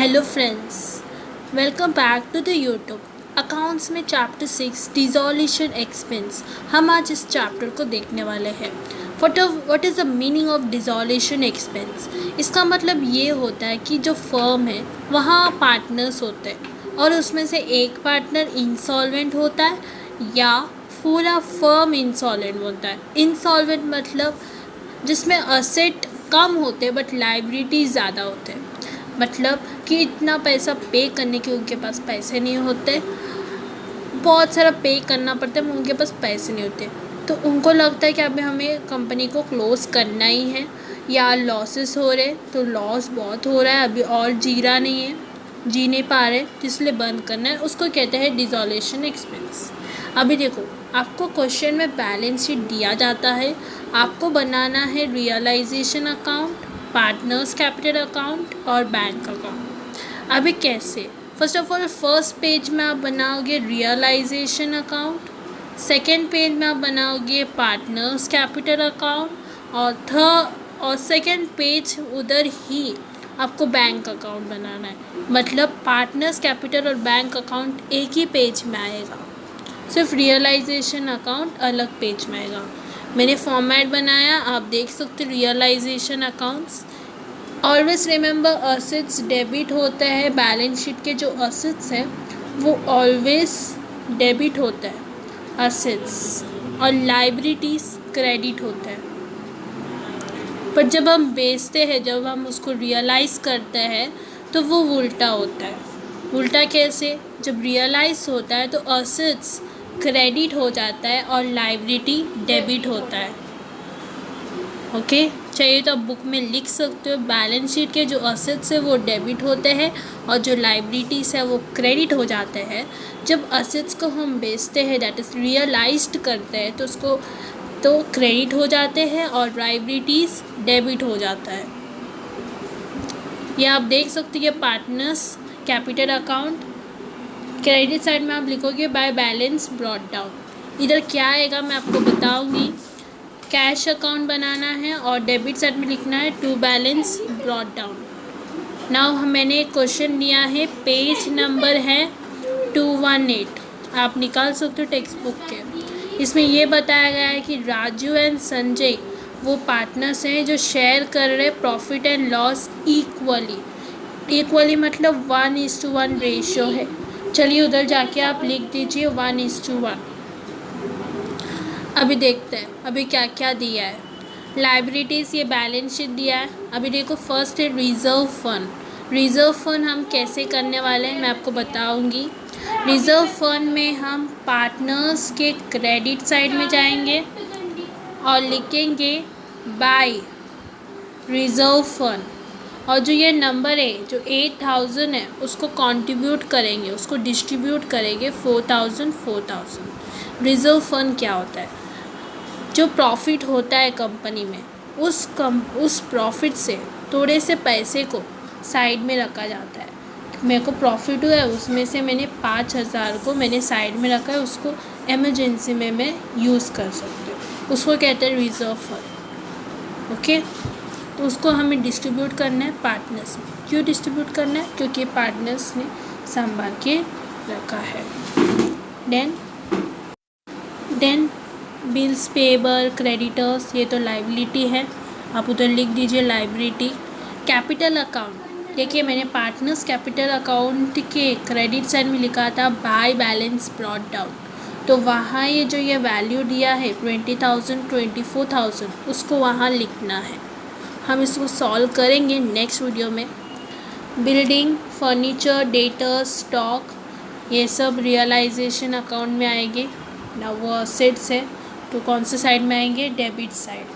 Hello friends, welcome back to the YouTube accounts में chapter 6 dissolution expense. हम आज इस चैप्टर को देखने वाले हैं। What is the meaning of dissolution expense? इसका मतलब ये होता है कि जो फर्म है वहाँ पार्टनर्स होते हैं और उसमें से एक पार्टनर इंसॉल्वेंट होता है या पूरा फर्म इंसॉल्वेंट होता है। इंसॉल्वेंट मतलब जिसमें असेट कम होते हैं बट लायबिलिटीज़ ज़्यादा होते हैं। मतलब कि इतना पैसा पे करने के उनके पास पैसे नहीं होते, बहुत सारा पे करना पड़ता है, उनके पास पैसे नहीं होते। तो उनको लगता है कि अभी हमें कंपनी को क्लोज़ करना ही है या लॉसेस हो रहे, तो लॉस बहुत हो रहा है, अभी और जी नहीं पा रहे, इसलिए बंद करना है। उसको कहते हैं डिसोल्यूशन एक्सपेंस। अभी देखो, आपको क्वेश्चन में बैलेंस शीट दिया जाता है, आपको बनाना है realisation account, partners capital account और बैंक अकाउंट। अभी कैसे? First of all first page में आप बनाओगे रियलाइजेशन अकाउंट, सेकेंड पेज में आप बनाओगे पार्टनर्स कैपिटल अकाउंट और सेकेंड पेज उधर ही आपको बैंक अकाउंट बनाना है। मतलब पार्टनर्स कैपिटल और बैंक अकाउंट एक ही पेज में आएगा, सिर्फ रियलाइजेशन अकाउंट अलग पेज में आएगा। मैंने फॉर्मेट बनाया, आप देख सकते हो। Realisation accounts, always remember assets debit होता है, बैलेंस शीट के जो असेट्स हैं वो ऑलवेज डेबिट होता है असेट्स, और लाइबिलिटीज़ क्रेडिट होता है। पर जब हम बेचते हैं, जब हम उसको रियलाइज़ करते हैं तो वो उल्टा होता है। उल्टा कैसे? जब रियलाइज़ होता है तो असेट्स क्रेडिट हो जाता है और लाइबिलिटी डेबिट होता है। ओके, चाहिए तो आप बुक में लिख सकते हो। बैलेंस शीट के जो असेट्स है वो डेबिट होते हैं और जो लाइबिलिटीज़ है वो क्रेडिट हो जाते हैं। जब असेट्स को हम बेचते हैं, दैट इज़ रियलाइज्ड करते हैं, तो उसको तो क्रेडिट हो जाते हैं और लाइबिलिटीज़ डेबिट हो जाता है। ये आप देख सकते हैं partners capital account, credit side में आप लिखोगे बाय बैलेंस ब्रॉट डाउन। इधर क्या आएगा मैं आपको बताऊंगी। कैश अकाउंट बनाना है और डेबिट साइड में लिखना है to balance brought down. Now मैंने एक क्वेश्चन दिया है, पेज नंबर है 218, आप निकाल सकते हो टेक्स्ट बुक के। इसमें ये बताया गया है कि राजू एंड संजय वो पार्टनर्स हैं जो शेयर कर रहे प्रॉफिट एंड लॉस इक्वली मतलब 1:1 रेशियो है। चलिए उधर जाके आप लिख दीजिए 1:1। अभी देखते हैं अभी क्या क्या दिया है। लाइबिलिटीज़, ये बैलेंस शीट दिया है। अभी देखो, फर्स्ट है रिज़र्व फंड। रिज़र्व फंड हम कैसे करने वाले हैं मैं आपको बताऊंगी। रिज़र्व फंड में हम पार्टनर्स के क्रेडिट साइड में जाएंगे और लिखेंगे बाय रिज़र्व फंड, और जो ये नंबर है जो 8000 है उसको कंट्रीब्यूट करेंगे, उसको डिस्ट्रीब्यूट करेंगे 4000। रिज़र्व फंड क्या होता है? जो प्रॉफिट होता है कंपनी में, उस प्रॉफिट से थोड़े से पैसे को साइड में रखा जाता है। मेरे को प्रॉफिट हुआ है, उसमें से मैंने 5000 को मैंने साइड में रखा है, उसको एमरजेंसी में मैं यूज़ कर सकती हूँ। उसको कहते हैं रिज़र्व फंड। ओके, तो उसको हमें डिस्ट्रीब्यूट करना है पार्टनर्स में। क्यों डिस्ट्रीब्यूट करना है? क्योंकि पार्टनर्स ने संभाल के रखा है। देन बिल्स पेबल क्रेडिटर्स, ये तो लाइबिलिटी है, आप उधर लिख दीजिए लाइबिलिटी। कैपिटल अकाउंट, देखिए मैंने पार्टनर्स कैपिटल अकाउंट के क्रेडिट साइड में लिखा था बाय बैलेंस ब्रॉट डाउन, तो वहाँ ये जो ये वैल्यू दिया है 20,000 24,000 उसको वहाँ लिखना है। हम इसको सॉल्व करेंगे नेक्स्ट वीडियो में। बिल्डिंग, फर्नीचर, डेटर्स, स्टॉक, ये सब रियलाइजेशन अकाउंट में आएंगे ना। वो असेट्स है तो कौन से साइड में आएंगे? Debit side.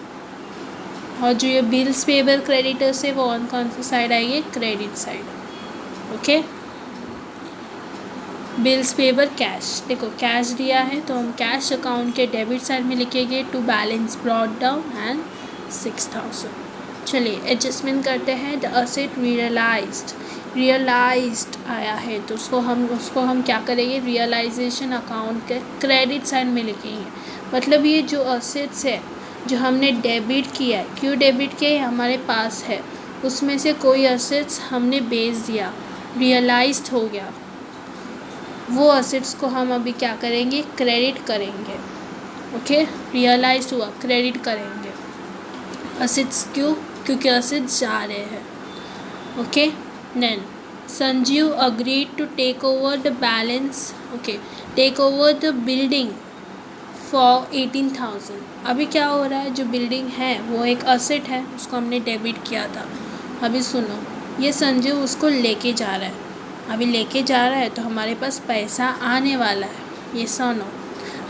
और जो ये बिल्स पेबल क्रेडिटर्स है वो कौन से साइड आएंगे? Credit side. Okay, bills payable cash, देखो कैश दिया है तो हम कैश अकाउंट के डेबिट साइड में लिखेंगे to balance brought down and 6000। चलिए एडजस्टमेंट करते हैं। द असेट रियलाइज्ड आया है तो उसको हम क्या करेंगे? रियलाइजेशन अकाउंट के क्रेडिट साइड में लिखेंगे। मतलब ये जो असेट्स है जो हमने डेबिट किया है, क्यों डेबिट किया है? हमारे पास है, उसमें से कोई असेट्स हमने बेच दिया रियलाइज्ड हो गया, वो असेट्स को हम अभी क्या करेंगे, क्रेडिट करेंगे। ओके, रियलाइज्ड हुआ, क्रेडिट करेंगे असेट्स। क्यों? क्योंकि असेट्स जा रहे हैं। Okay, then Sanjeev agreed to take over the balance, okay, take over the building for 18,000। अभी क्या हो रहा है, जो बिल्डिंग है वो एक असेट है, उसको हमने डेबिट किया था। अभी सुनो, ये संजीव उसको लेके जा रहा है, अभी लेके जा रहा है तो हमारे पास पैसा आने वाला है। ये सुनो,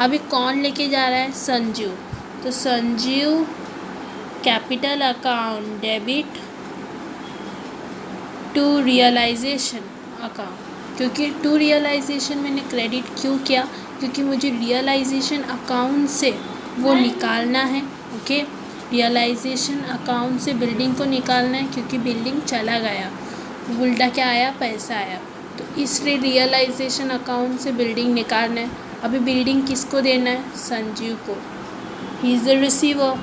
अभी कौन लेके जा रहा है, संजीव। तो Sanjeev capital account debit to realisation account. क्योंकि टू रियलाइजेशन मैंने क्रेडिट क्यों किया, क्योंकि मुझे रियलाइजेशन अकाउंट से वो निकालना है। ओके, रियलाइजेशन अकाउंट से बिल्डिंग को निकालना है, क्योंकि बिल्डिंग चला गया, उल्टा क्या आया, पैसा आया। तो इसलिए रियलाइजेशन अकाउंट से बिल्डिंग निकालना है। अभी बिल्डिंग किसको देना है, संजीव को, ही इज़ द रिसीवर।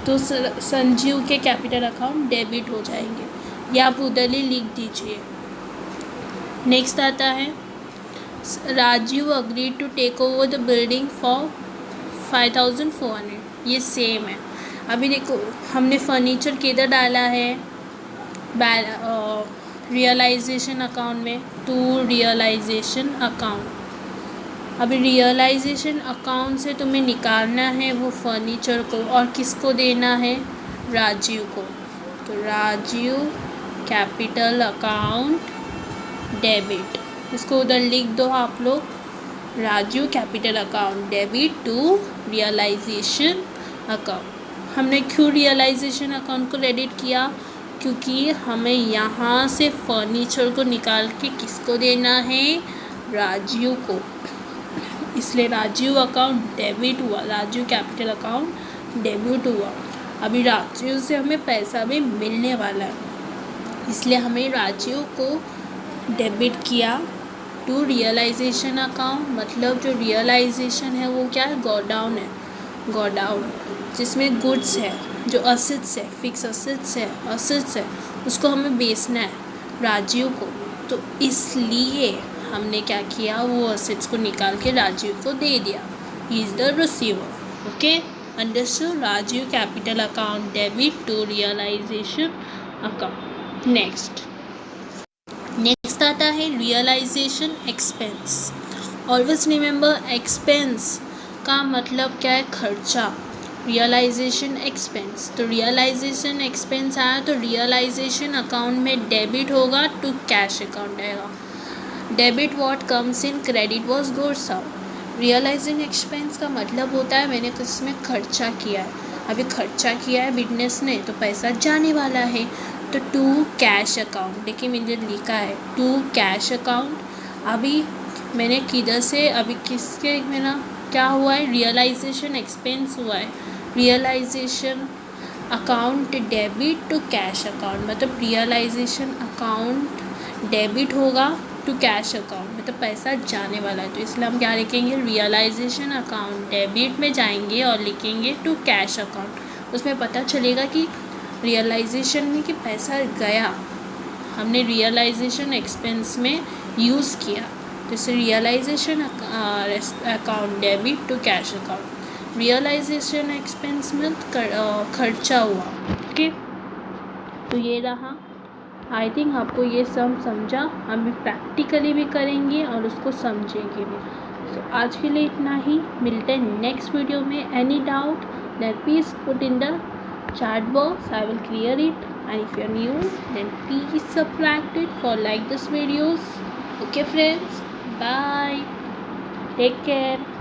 तो संजीव के कैपिटल अकाउंट डेबिट हो जाएंगे, या आप उधर ही लिख दीजिए। नेक्स्ट आता है Rajeev agreed to take over the building for 5,400। ये सेम है। अभी देखो, हमने फर्नीचर किधर डाला है, रियलाइजेशन अकाउंट में, टू रियलाइजेशन अकाउंट। अभी रियलाइजेशन अकाउंट से तुम्हें निकालना है वो फर्नीचर को, और किसको देना है, राजीव को। तो राजीव कैपिटल अकाउंट डेबिट, इसको उधर लिख दो आप लोग, Rajeev capital account debit to realisation account. हमने क्यों रियलाइजेशन अकाउंट को क्रेडिट किया, क्योंकि हमें यहाँ से फर्नीचर को निकाल के किसको देना है, राजीव को, इसलिए राजीव अकाउंट डेबिट हुआ, राजीव कैपिटल अकाउंट डेबिट हुआ। अभी राजीव से हमें पैसा भी मिलने वाला है, इसलिए हमें राजीव को डेबिट किया टू रियलाइजेशन अकाउंट। मतलब जो रियलाइजेशन है वो क्या है, गोडाउन है, गोडाउन जिसमें गुड्स है, जो असेट्स है, फिक्स असेट्स है, उसको हमें बेचना है राजीव को। तो इसलिए हमने क्या किया, वो असेट्स को निकाल के राजीव को दे दिया, he is the receiver. Okay, understood, Rajeev capital account debit to realisation account. Next आता है realisation expense. Always remember, expense का मतलब क्या है, खर्चा। रियलाइजेशन एक्सपेंस, तो रियलाइजेशन एक्सपेंस आया तो रियलाइजेशन अकाउंट में डेबिट होगा टू कैश अकाउंट आएगा। Debit what comes in, credit what goes out. Realising expense का मतलब होता है मैंने किसमें खर्चा किया है, अभी खर्चा किया है बिजनेस ने तो पैसा जाने वाला है, तो टू कैश अकाउंट। देखिए मैंने लिखा है टू कैश अकाउंट। अभी मैंने किधर से, अभी किसके मेरा क्या हुआ है, रियलाइजेशन एक्सपेंस हुआ है, realisation account debit to cash account. मतलब रियलाइजेशन अकाउंट डेबिट होगा टू कैश अकाउंट, मतलब पैसा जाने वाला है, तो इसलिए हम क्या लिखेंगे, रियलाइजेशन अकाउंट डेबिट में जाएंगे और लिखेंगे टू कैश अकाउंट। उसमें पता चलेगा कि रियलाइजेशन में कि पैसा गया, हमने रियलाइजेशन एक्सपेंस में यूज़ किया, जैसे realisation account debit to cash account. Realisation expense में खर्चा हुआ। ओके, तो ये रहा। आई थिंक आपको ये सब समझा, हम प्रैक्टिकली भी करेंगे और उसको समझेंगे भी। सो आज के लिए इतना ही, मिलते हैं नेक्स्ट वीडियो में। Any doubt then please put in the chat box, I will clear it, and if you are new then please subscribe it for like this videos. Okay friends, bye, take care.